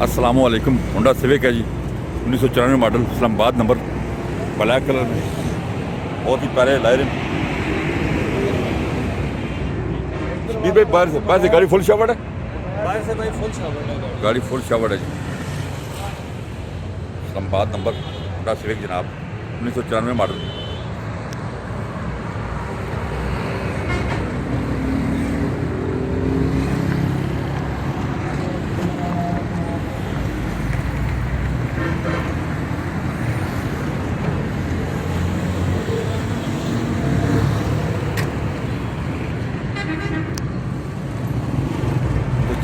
अस्सलामुअलैकुम। Honda civic है जी, 1994 model, Islamabad number, black colour में, बहुत ही प्यारे लायरे। भाई बाहर से गाड़ी फुल शावर्ड है, बाहर से भाई फुल शावर्ड है गाड़ी फुल शावर्ड है जी। इस्लामाबाद नंबर, होंडा सिविक जनाब, 1994 मॉडल।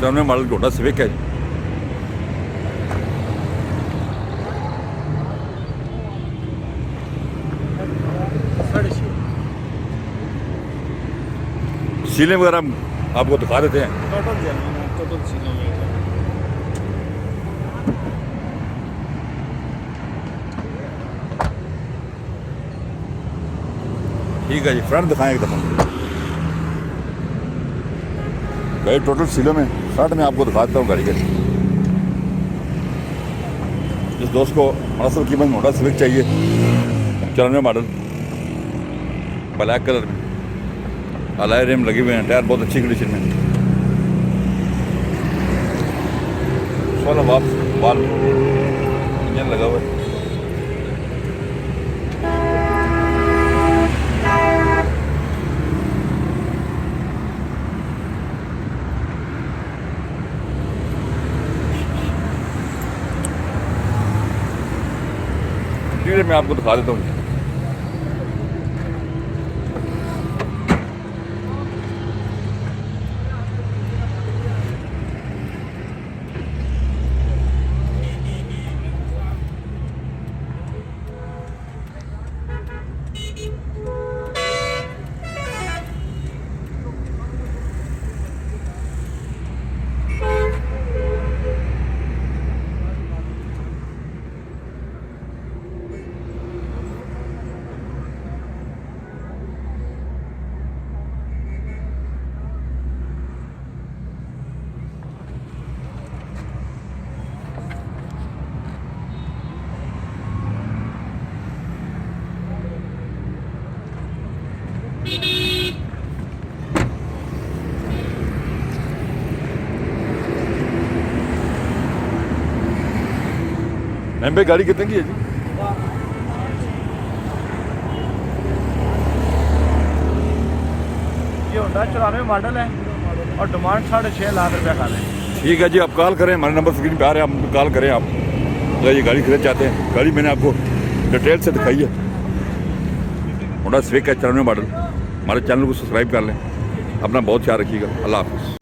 चौरानवे मॉडल होंडा सिविक है जी। सीलें वगैरह हम आपको दिखा देते हैं। टोटल सीलों में ठीक है जी, फ्रंट दिखाएं एक दफ़ा। गाड़ी टोटल सीलों में, फ्रंट में आपको दिखा देता हूँ गाड़ी के। जिस दोस्त को मुनासिब कीमत में होंडा सिविक चाहिए, 94 मॉडल, ब्लैक कलर में, अलॉय रिम लगे हुए हैं, टायर बहुत अच्छी कंडीशन में, 16 वाल इंजन लगा हुआ है। इंटीरियर में आपको दिखा देता हूँ। मैम भाई गाड़ी कितने की है जी? ये होंडा 94 मॉडल है और डिमांड 6.5 लाख रुपया का है। ठीक है जी, आप कॉल करें, हमारे नंबर स्क्रीन पे आ रहे हैं, आप कॉल करें। आप अगर ये गाड़ी खरीदना चाहते हैं, गाड़ी मैंने आपको डिटेल से दिखाई है। होंडा सिविक है 94 मॉडल। हमारे चैनल को सब्सक्राइब कर लें। अपना बहुत ख्याल रखिएगा। अल्लाह हाफ़िज़।